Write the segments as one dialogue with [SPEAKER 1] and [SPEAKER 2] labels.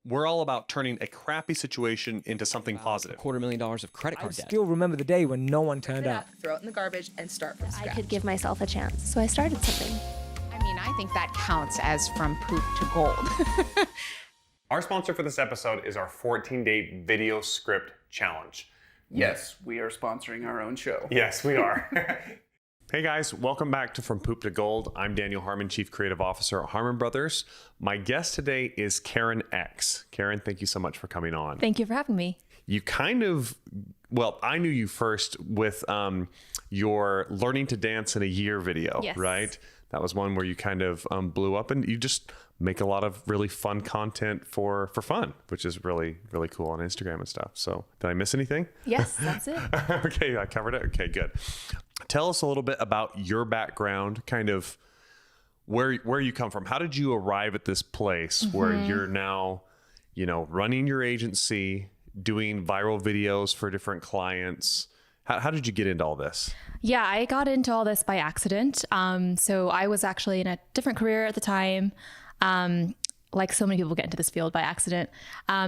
[SPEAKER 1] We're all about turning a crappy situation into something positive.
[SPEAKER 2] $250,000 of credit
[SPEAKER 3] I
[SPEAKER 2] card debt.
[SPEAKER 3] still remember the day when no one turned up.
[SPEAKER 4] Throw it in the garbage and start from scratch.
[SPEAKER 5] I could give myself a chance, so I started something.
[SPEAKER 6] I mean, I think that counts as from poop to gold.
[SPEAKER 1] Our sponsor for this episode is our 14-day video script challenge.
[SPEAKER 7] Yes, we are sponsoring our own show.
[SPEAKER 1] Yes, we are. Hey guys, welcome back to From Poop to Gold. I'm Daniel Harmon, Chief Creative Officer at Harmon Brothers. My guest today is Karen X. Karen, thank you so much for coming on.
[SPEAKER 5] Thank you for having me.
[SPEAKER 1] You kind of, well, I knew you first with your Learning to Dance in a Year video,
[SPEAKER 5] Yes.
[SPEAKER 1] right? That was one where you kind of blew up, and you just make a lot of really fun content for fun, which is really, really cool on Instagram and stuff. So did I miss anything?
[SPEAKER 5] Yes, that's it.
[SPEAKER 1] Okay, I covered it. Okay, good. Tell us a little bit about your background, kind of where you come from. How did you arrive at this place where you're now, you know, running your agency, doing viral videos for different clients? How did you get into all this?
[SPEAKER 5] Yeah, I got into all this by accident. So I was actually in a different career at the time. Like so many people get into this field by accident.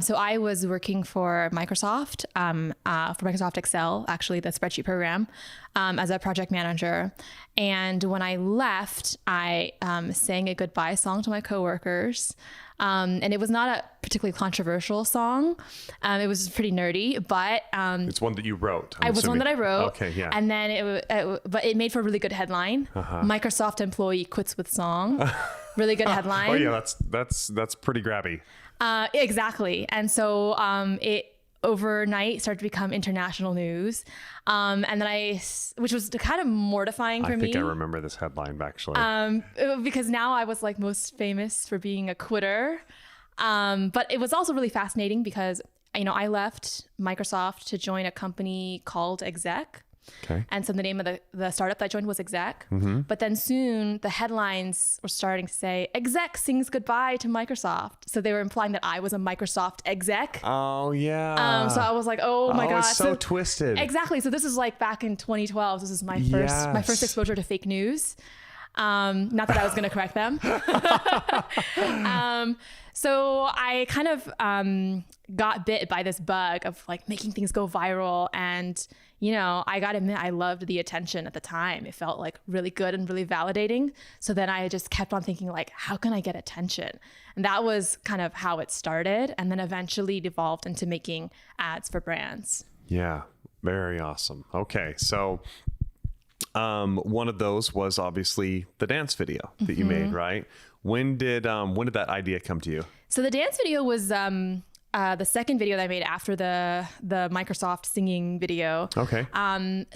[SPEAKER 5] So I was working for Microsoft, for Microsoft Excel, actually the spreadsheet program, as a project manager. And when I left, I sang a goodbye song to my coworkers. And it was not a particularly controversial song. It was pretty nerdy, but
[SPEAKER 1] It's one that you wrote.
[SPEAKER 5] it was one that I wrote.
[SPEAKER 1] Okay, yeah.
[SPEAKER 5] And then but it made for a really good headline. Microsoft employee quits with song. Really good headline.
[SPEAKER 1] Oh yeah, that's pretty grabby.
[SPEAKER 5] Exactly. And so it overnight started to become international news. And then which was kind of mortifying for me.
[SPEAKER 1] I think I remember this headline actually.
[SPEAKER 5] Because now I was like most famous for being a quitter. But it was also really fascinating because, you know, I left Microsoft to join a company called Exec.
[SPEAKER 1] Okay.
[SPEAKER 5] And so the name of the startup that I joined was Exec. But then soon the headlines were starting to say, Exec sings goodbye to Microsoft. So they were implying that I was a Microsoft exec.
[SPEAKER 1] Oh yeah.
[SPEAKER 5] So I was like, oh my God.
[SPEAKER 1] It's so twisted.
[SPEAKER 5] Exactly. So this is like back in 2012. This is my first exposure to fake news. Not that I was going to correct them. So I kind of got bit by this bug of like making things go viral. And, you know, I got to admit, I loved the attention at the time. It felt like really good and really validating. So then I just kept on thinking like, how can I get attention? And that was kind of how it started. And then eventually devolved into making ads for brands.
[SPEAKER 1] Yeah, very awesome. Okay, so one of those was obviously the dance video that you made, right? When did that idea come to you?
[SPEAKER 5] So the dance video was the second video that I made after the Microsoft singing video.
[SPEAKER 1] Okay.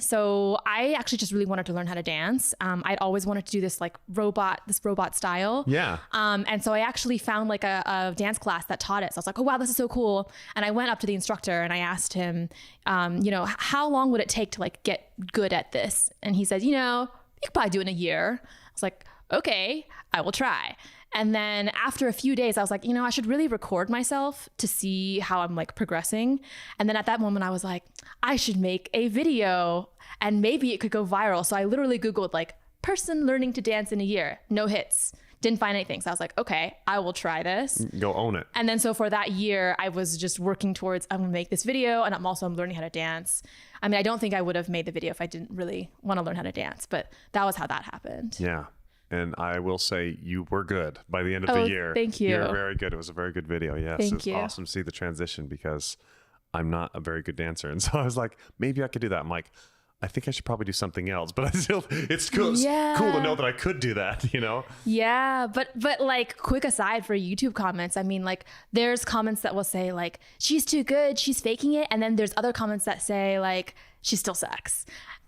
[SPEAKER 5] So I actually just really wanted to learn how to dance. I'd always wanted to do this like robot style.
[SPEAKER 1] Yeah.
[SPEAKER 5] And so I actually found like a dance class that taught it. So I was like, oh wow, this is so cool. And I went up to the instructor and I asked him, you know, how long would it take to like get good at this? And he said, you know, you could probably do it in a year. I was like, okay, I will try. And then after a few days, I was like, you know, I should really record myself to see how I'm like progressing. And then at that moment, I was like, I should make a video and maybe it could go viral. So I literally Googled like person learning to dance in a year, no hits, didn't find anything. So I was like, okay, I will try this.
[SPEAKER 1] Go own it.
[SPEAKER 5] And then so for that year, I was just working towards, I'm gonna make this video and I'm learning how to dance. I mean, I don't think I would have made the video if I didn't really want to learn how to dance, but that was how that happened.
[SPEAKER 1] Yeah. And I will say you were good by the end of the year.
[SPEAKER 5] Thank you.
[SPEAKER 1] You were very good. It was a very good video. Yes.
[SPEAKER 5] Thank you.
[SPEAKER 1] It's awesome to see the transition because I'm not a very good dancer. And so I was like, maybe I could do that. I'm like, I think I should probably do something else, but it's cool.
[SPEAKER 5] Yeah.
[SPEAKER 1] It's cool to know that I could do that, you know?
[SPEAKER 5] Yeah. But like quick aside for YouTube comments, I mean, like there's comments that will say like, she's too good, she's faking it. And then there's other comments that say like, she still sucks.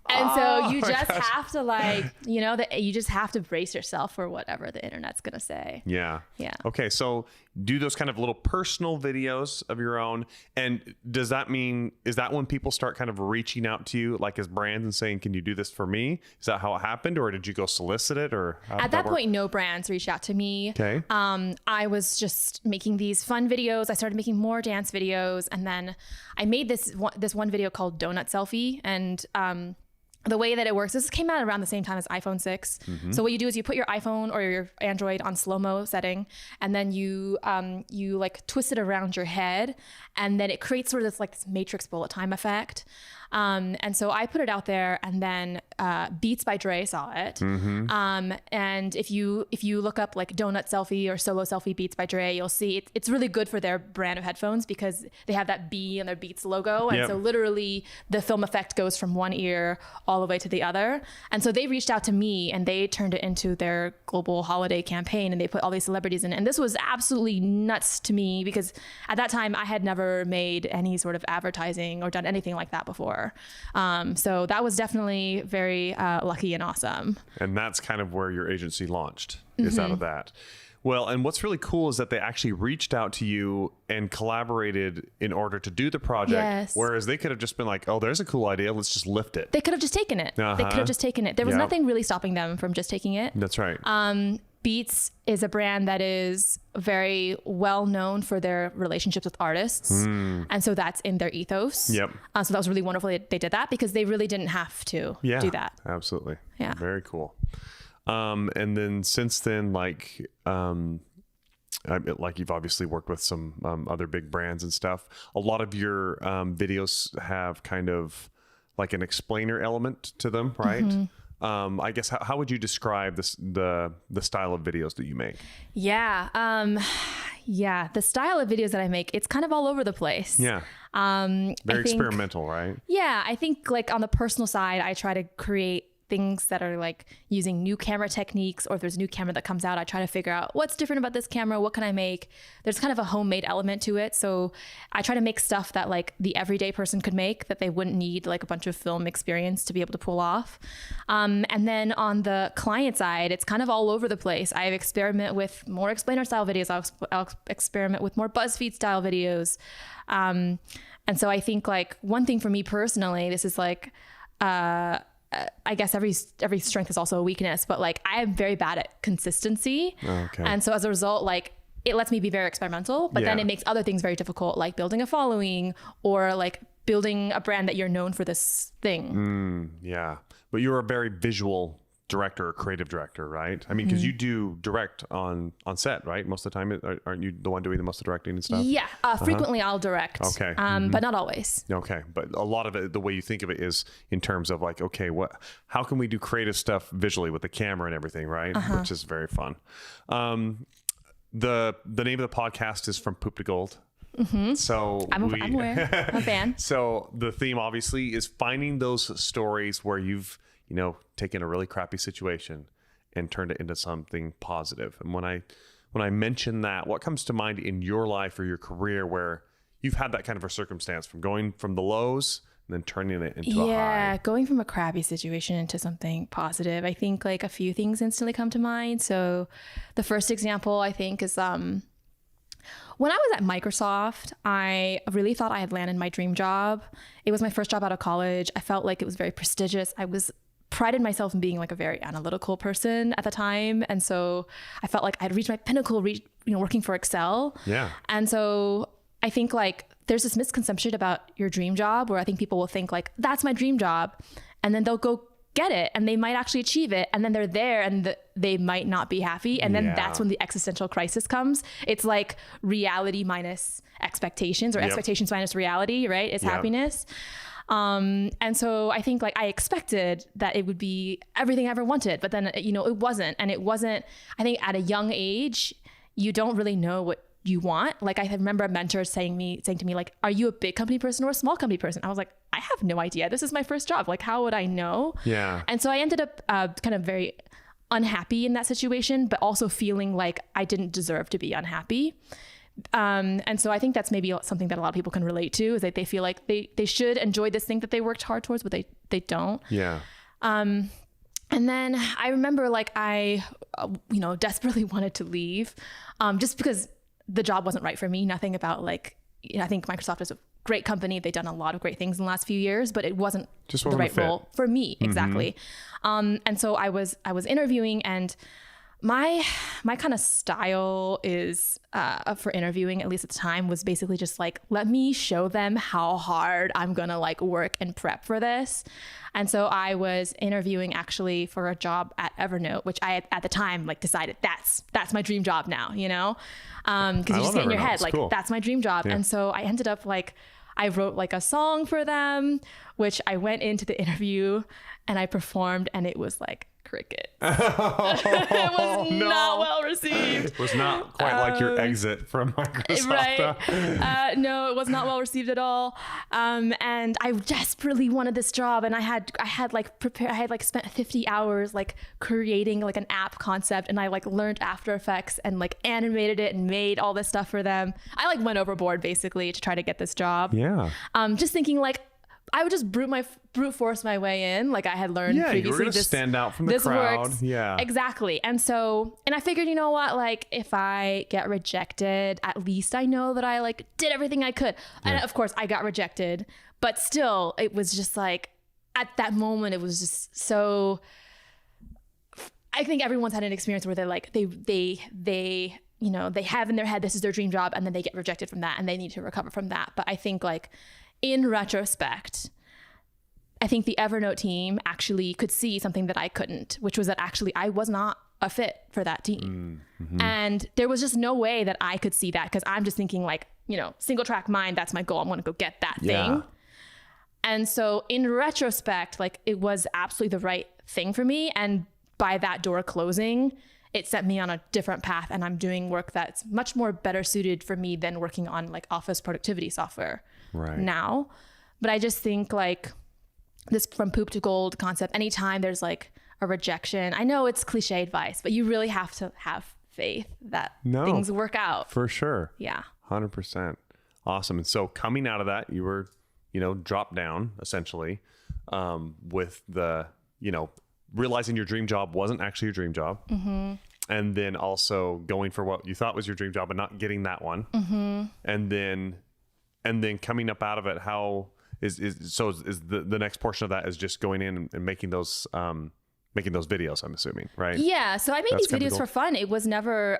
[SPEAKER 5] And so you just have to like, you know, you just have to brace yourself for whatever the internet's going to say.
[SPEAKER 1] Yeah.
[SPEAKER 5] Yeah.
[SPEAKER 1] Okay. So do those kind of little personal videos of your own. And does that mean, is that when people start kind of reaching out to you like as brands and saying, can you do this for me? Is that how it happened? Or did you go solicit it? Or
[SPEAKER 5] at that point, no brands reached out to me.
[SPEAKER 1] Okay.
[SPEAKER 5] I was just making these fun videos. I started making more dance videos. And then I made this one video called Donut Selfie. And the way that it works, this came out around the same time as iPhone 6. So what you do is you put your iPhone or your Android on slow-mo setting, and then you like twist it around your head, and then it creates sort of this matrix bullet time effect. And so I put it out there, and then Beats by Dre saw it. And if you look up like Donut Selfie or Solo Selfie Beats by Dre, you'll see it's really good for their brand of headphones because they have that B in their Beats logo. And so literally the film effect goes from one ear all the way to the other. And so they reached out to me, and they turned it into their global holiday campaign, and they put all these celebrities in it. And this was absolutely nuts to me because at that time I had never made any sort of advertising or done anything like that before. So that was definitely very lucky and awesome.
[SPEAKER 1] And that's kind of where your agency launched, is out of that. Well, and what's really cool is that they actually reached out to you and collaborated in order to do the project.
[SPEAKER 5] Yes.
[SPEAKER 1] Whereas they could have just been like, oh, there's a cool idea, let's just lift it.
[SPEAKER 5] They could have just taken it. They could have just taken it. There was nothing really stopping them from just taking it.
[SPEAKER 1] That's right.
[SPEAKER 5] Beats is a brand that is very well known for their relationships with artists. And so that's in their ethos. So that was really wonderful they did that because they really didn't have to do that.
[SPEAKER 1] Absolutely.
[SPEAKER 5] Yeah.
[SPEAKER 1] Very cool. And then since then, like you've obviously worked with some other big brands and stuff. A lot of your videos have kind of like an explainer element to them, right? I guess how would you describe the style of videos that you make?
[SPEAKER 5] Yeah. The style of videos that I make, it's kind of all over the place.
[SPEAKER 1] Very experimental, right?
[SPEAKER 5] Yeah. I think like on the personal side, I try to create things that are like using new camera techniques, or if there's a new camera that comes out, I try to figure out what's different about this camera. What can I make? There's kind of a homemade element to it. So I try to make stuff that like the everyday person could make, that they wouldn't need like a bunch of film experience to be able to pull off. And then on the client side, it's kind of all over the place. I experiment with more explainer style videos. I'll experiment with more BuzzFeed style videos. And so I think like one thing for me personally, this is like, I guess every strength is also a weakness, but like I am very bad at consistency. And so as a result, like it lets me be very experimental, but then it makes other things very difficult, like building a following or like building a brand that you're known for this thing.
[SPEAKER 1] But you're a very visual director or creative director, right? I mean, because you do direct on set, right? Most of the time, aren't you the one doing the most of the directing and stuff?
[SPEAKER 5] Yeah, frequently I'll direct.
[SPEAKER 1] Okay.
[SPEAKER 5] But not always.
[SPEAKER 1] Okay, but a lot of it, the way you think of it is in terms of like, okay, how can we do creative stuff visually with the camera and everything, right? Which is very fun. The name of the podcast is From Poop to Gold. So
[SPEAKER 5] I'm aware. I'm a fan.
[SPEAKER 1] So the theme obviously is finding those stories where you've taken a really crappy situation and turned it into something positive. And when I mention that, what comes to mind in your life or your career where you've had that kind of a circumstance from going from the lows and then turning it into a high?
[SPEAKER 5] Yeah, going from a crappy situation into something positive. I think like a few things instantly come to mind. So the first example I think is when I was at Microsoft, I really thought I had landed my dream job. It was my first job out of college. I felt like it was very prestigious. I prided myself in being like a very analytical person at the time. And so I felt like I'd reached my pinnacle, working for Excel.
[SPEAKER 1] Yeah.
[SPEAKER 5] And so I think like there's this misconception about your dream job where I think people will think like, that's my dream job. And then they'll go get it and they might actually achieve it. And then they're there and they might not be happy. And then that's when the existential crisis comes. It's like reality minus expectations or expectations minus reality, right? Is happiness. And so I think like I expected that it would be everything I ever wanted, but then, it wasn't. And it wasn't, I think at a young age, you don't really know what you want. Like I remember a mentor saying to me, like, are you a big company person or a small company person? I was like, I have no idea. This is my first job. Like, how would I know?
[SPEAKER 1] Yeah.
[SPEAKER 5] And so I ended up kind of very unhappy in that situation, but also feeling like I didn't deserve to be unhappy. And so I think that's maybe something that a lot of people can relate to, is that they feel like they should enjoy this thing that they worked hard towards, but they don't.
[SPEAKER 1] Yeah.
[SPEAKER 5] And then I remember like I, desperately wanted to leave, just because the job wasn't right for me. Nothing about like, I think Microsoft is a great company. They've done a lot of great things in the last few years, but it wasn't the right role for me. Exactly. And so I was interviewing, and my kind of style is for interviewing, at least at the time, was basically just like, let me show them how hard I'm gonna like work and prep for this. And so I was interviewing actually for a job at Evernote, which I at the time like decided that's my dream job now, you know, because you just get in your head like, that's my dream job. And so I ended up like, I wrote like a song for them, which I went into the interview and I performed, and it was like cricket. It was not well received.
[SPEAKER 1] It was not quite like your exit from Microsoft.
[SPEAKER 5] Right. No, it was not well received at all. And I desperately wanted this job, and I had spent 50 hours like creating like an app concept, and I like learned After Effects and like animated it and made all this stuff for them. I like went overboard basically to try to get this job.
[SPEAKER 1] Yeah.
[SPEAKER 5] Just thinking like I would just brute force my way in, like I had learned previously.
[SPEAKER 1] You were gonna stand out from the crowd.
[SPEAKER 5] Works.
[SPEAKER 1] Yeah,
[SPEAKER 5] exactly. And I figured, you know what, like if I get rejected, at least I know that I like did everything I could. Yeah. And of course I got rejected, but still it was just like at that moment it was just so. I think everyone's had an experience where they're like they you know, they have in their head this is their dream job, and then they get rejected from that and they need to recover from that. But I think like in retrospect, I think the Evernote team actually could see something that I couldn't, which was that actually I was not a fit for that team. Mm-hmm. And there was just no way that I could see that, because I'm just thinking like, you know, single track mind, that's my goal. I'm going to go get that thing. And so in retrospect, like it was absolutely the right thing for me. And by that door closing, it set me on a different path, and I'm doing work that's much more better suited for me than working on like office productivity software now. But I just think like this from poop to gold concept, anytime there's like a rejection, I know it's cliche advice, but you really have to have faith that things work out.
[SPEAKER 1] For sure.
[SPEAKER 5] Yeah.
[SPEAKER 1] 100%. Awesome. And so coming out of that, you were, you know, dropped down essentially with the, you know, realizing your dream job wasn't actually your dream job. Mm-hmm. And then also going for what you thought was your dream job and not getting that one. Mm-hmm. And then coming up out of it, how is the next portion of that is just going in and making those videos, I'm assuming, right?
[SPEAKER 5] Yeah. So I made these videos for fun. It was never,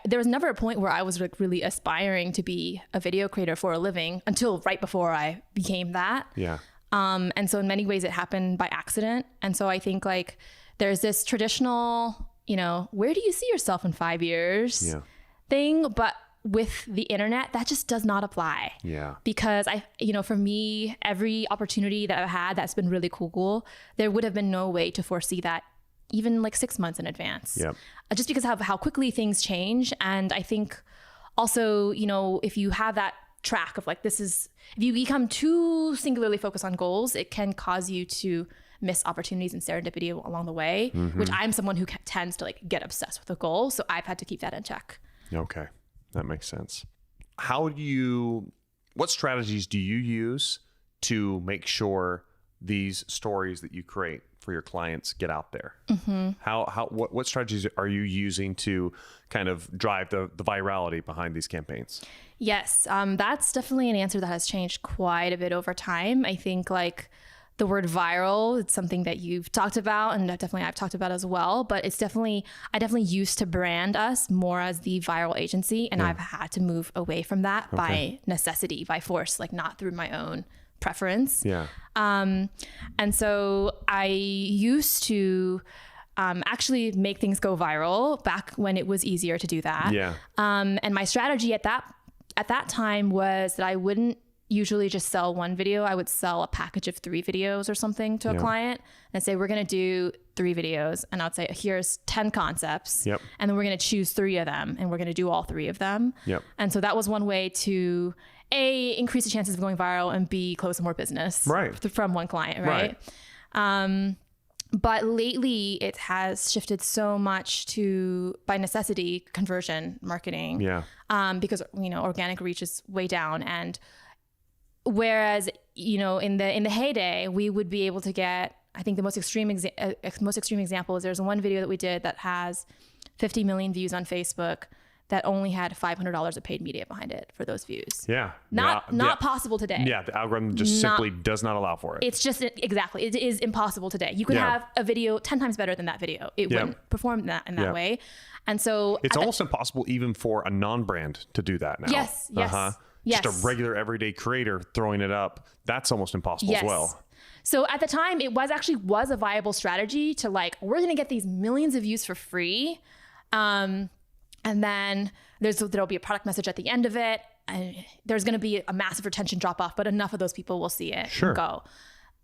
[SPEAKER 5] there was never a point where I was like really aspiring to be a video creator for a living until right before I became that.
[SPEAKER 1] Yeah.
[SPEAKER 5] And so in many ways it happened by accident. And so I think like there's this traditional, you know, where do you see yourself in 5 years thing, but with the internet, that just does not apply. Yeah. Because for me, every opportunity that I've had that's been really cool, there would have been no way to foresee that even like 6 months in advance. Yeah. Just because of how quickly things change. And I think also, you know, if you have that track of like, if you become too singularly focused on goals, it can cause you to miss opportunities and serendipity along the way, which I'm someone who tends to like get obsessed with a goal. So I've had to keep that in check.
[SPEAKER 1] Okay. That makes sense. What strategies do you use to make sure these stories that you create for your clients get out there? Mm-hmm. What strategies are you using to kind of drive the virality behind these campaigns?
[SPEAKER 5] Yes, that's definitely an answer that has changed quite a bit over time. I think like the word viral, it's something that you've talked about, and I've talked about as well, but I definitely used to brand us more as the viral agency, and I've had to move away from that by necessity, by force, like not through my own preference. Yeah. And so I used to actually make things go viral back when it was easier to do that. Yeah. And my strategy at that time was that I wouldn't usually just sell one video. I would sell a package of 3 videos or something to a client and say, we're going to do 3 videos. And I would say, here's 10 concepts. Yep. And then we're going to choose 3 of them, and we're going to do all 3 of them. Yep. And so that was one way to A, increase the chances of going viral, and B, close more business from one client. Right. But lately it has shifted so much to, by necessity, conversion marketing. Yeah. Because, you know, organic reach is way down. And whereas, you know, in the heyday, we would be able to get, I think the most extreme example is there's one video that we did that has 50 million views on Facebook, that only had $500 of paid media behind it for those views.
[SPEAKER 1] Yeah.
[SPEAKER 5] Not possible today.
[SPEAKER 1] Yeah. The algorithm just simply does not allow for it.
[SPEAKER 5] It's just, exactly. It is impossible today. You could have a video 10 times better than that video. It wouldn't perform in that way. And so
[SPEAKER 1] it's almost impossible even for a non-brand to do that now.
[SPEAKER 5] Yes.
[SPEAKER 1] Just a regular everyday creator throwing it up. That's almost impossible as well.
[SPEAKER 5] So at the time, it was a viable strategy to like, we're going to get these millions of views for free. And then there'll be a product message at the end of it. And there's going to be a massive retention drop off, but enough of those people will see it and go.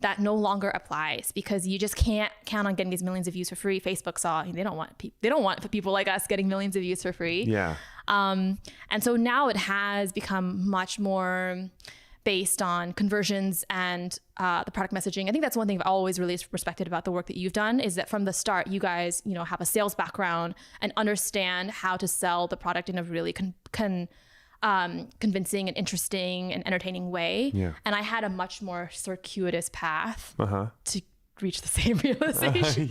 [SPEAKER 5] That no longer applies because you just can't count on getting these millions of views for free. Facebook saw they don't want people like us getting millions of views for free.
[SPEAKER 1] Yeah.
[SPEAKER 5] And so now it has become much more based on conversions and the product messaging. I think that's one thing I've always really respected about the work that you've done is that from the start, you guys, have a sales background and understand how to sell the product in a really convincing and interesting and entertaining way. Yeah. And I had a much more circuitous path to reach the same realization.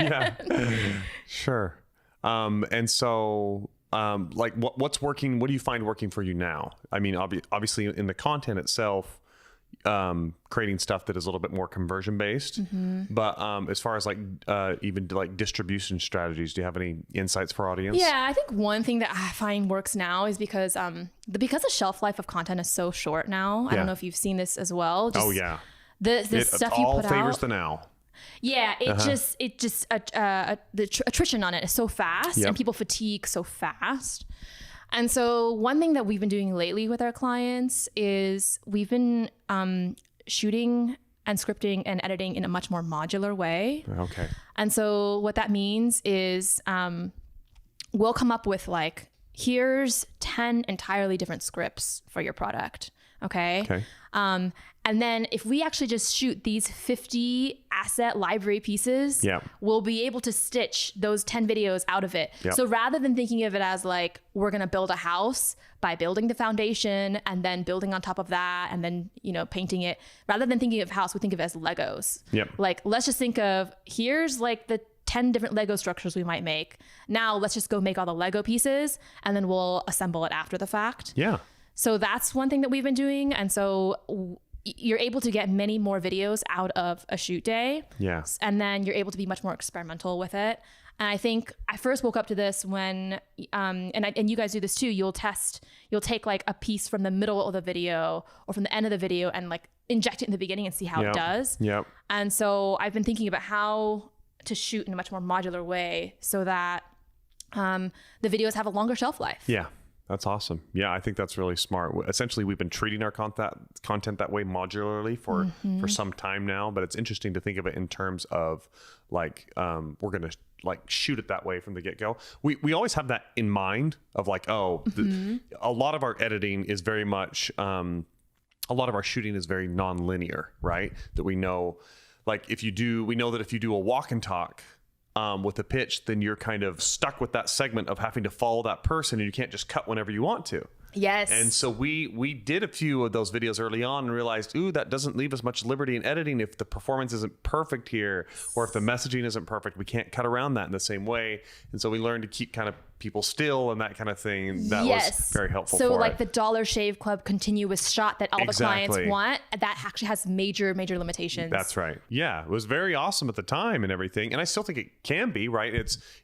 [SPEAKER 1] Sure. And so like what's working? What do you find working for you now? I mean, obviously in the content itself, creating stuff that is a little bit more conversion based, but as far as like even like distribution strategies, do you have any insights for our audience?
[SPEAKER 5] Yeah, I think one thing that I find works now is because the shelf life of content is so short now. I don't know if you've seen this as well.
[SPEAKER 1] Just
[SPEAKER 5] the stuff you put out.
[SPEAKER 1] All favors the now.
[SPEAKER 5] Yeah, the attrition on it is so fast and people fatigue so fast. And so one thing that we've been doing lately with our clients is we've been shooting and scripting and editing in a much more modular way.
[SPEAKER 1] Okay.
[SPEAKER 5] And so what that means is we'll come up with like, here's 10 entirely different scripts for your product. Okay. And then if we actually just shoot these 50 asset library pieces, we'll be able to stitch those 10 videos out of it. So rather than thinking of it as like, we're going to build a house by building the foundation and then building on top of that and then, painting it, rather than thinking of house, we think of it as Legos. Like, let's just think of, here's like the 10 different Lego structures we might make. Now let's just go make all the Lego pieces and then we'll assemble it after the fact. So that's one thing that we've been doing. And so you're able to get many more videos out of a shoot day. And then you're able to be much more experimental with it. And I think I first woke up to this when, and you guys do this too, you'll take like a piece from the middle of the video or from the end of the video and like inject it in the beginning and see how it does. And so I've been thinking about how to shoot in a much more modular way so that the videos have a longer shelf life.
[SPEAKER 1] That's awesome. Yeah, I think that's really smart. Essentially, we've been treating our content that way modularly for some time now, but it's interesting to think of it in terms of like, we're going to like shoot it that way from the get-go. We always have that in mind of like, a lot of our editing is very much, a lot of our shooting is very non-linear, right? That we know, like we know that if you do a walk and talk, with a pitch, then you're kind of stuck with that segment of having to follow that person and you can't just cut whenever you want to. And so we did a few of those videos early on and realized, that doesn't leave us much liberty in editing. If the performance isn't perfect here, or if the messaging isn't perfect, we can't cut around that in the same way. And so we learned to keep kind of people still and that kind of thing. And that was very helpful.
[SPEAKER 5] So like the Dollar Shave Club continuous shot that all the clients want, that actually has major limitations.
[SPEAKER 1] That's right. Yeah. It was very awesome at the time and everything. And I still think it can be, right?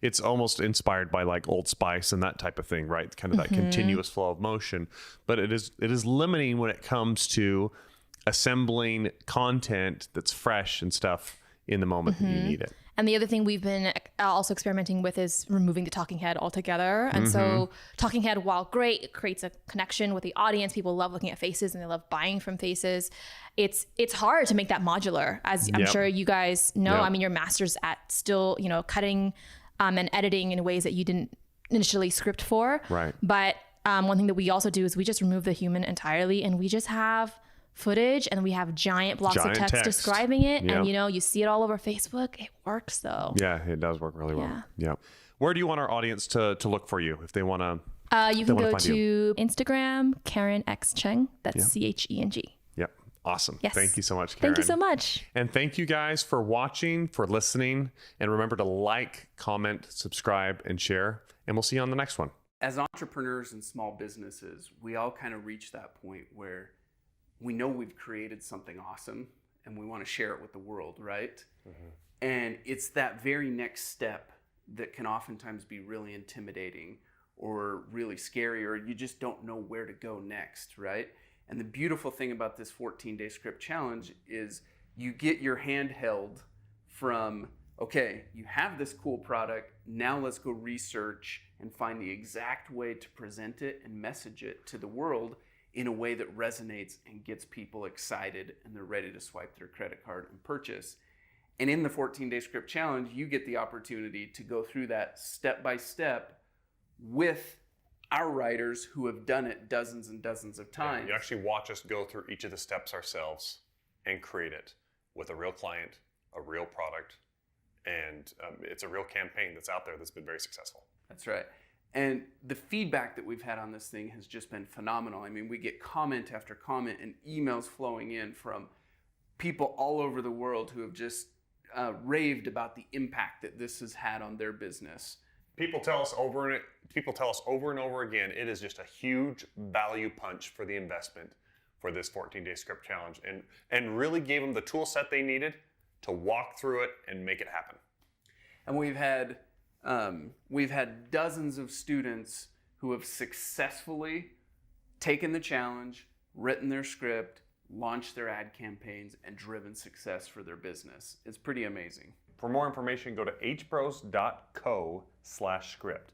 [SPEAKER 1] It's almost inspired by like Old Spice and that type of thing, right? Kind of that continuous flow of motion. But it is limiting when it comes to assembling content that's fresh and stuff in the moment that you need it.
[SPEAKER 5] And the other thing we've been also experimenting with is removing the talking head altogether. And so talking head, while great, it creates a connection with the audience. People love looking at faces and they love buying from faces. It's hard to make that modular, as I'm sure you guys know. I mean, you're masters at still, cutting and editing in ways that you didn't initially script for.
[SPEAKER 1] Right.
[SPEAKER 5] But one thing that we also do is we just remove the human entirely and we just have footage and we have giant blocks of text describing it. And you see it all over Facebook. It works though.
[SPEAKER 1] Yeah, it does work really well. Yeah. Where do you want our audience to look for you if they want to?
[SPEAKER 5] You can go to Instagram, Karen X Cheng. That's CHENG.
[SPEAKER 1] Yep. Awesome.
[SPEAKER 5] Yes.
[SPEAKER 1] Thank you so much, Karen.
[SPEAKER 5] Thank you so much.
[SPEAKER 1] And thank you guys for watching, for listening. And remember to like, comment, subscribe, and share. And we'll see you on the next one.
[SPEAKER 7] As entrepreneurs and small businesses, we all kind of reach that point where we know we've created something awesome and we want to share it with the world, right? And it's that very next step that can oftentimes be really intimidating or really scary, or you just don't know where to go next, right? And the beautiful thing about this 14-day script challenge is you get your hand held from, okay, you have this cool product, now let's go research and find the exact way to present it and message it to the world in a way that resonates and gets people excited and they're ready to swipe their credit card and purchase. And in the 14-day script challenge, you get the opportunity to go through that step by step with our writers who have done it dozens and dozens of times.
[SPEAKER 1] You actually watch us go through each of the steps ourselves and create it with a real client, a real product, and it's a real campaign that's out there that's been very successful.
[SPEAKER 7] That's right. And the feedback that we've had on this thing has just been phenomenal. I mean, we get comment after comment and emails flowing in from people all over the world who have just raved about the impact that this has had on their business.
[SPEAKER 1] People tell us over and over again, it is just a huge value punch for the investment for this 14-day script challenge, and really gave them the tool set they needed to walk through it and make it happen.
[SPEAKER 7] And we've had dozens of students who have successfully taken the challenge, written their script, launched their ad campaigns, and driven success for their business. It's pretty amazing.
[SPEAKER 1] For more information, go to hpros.co/script.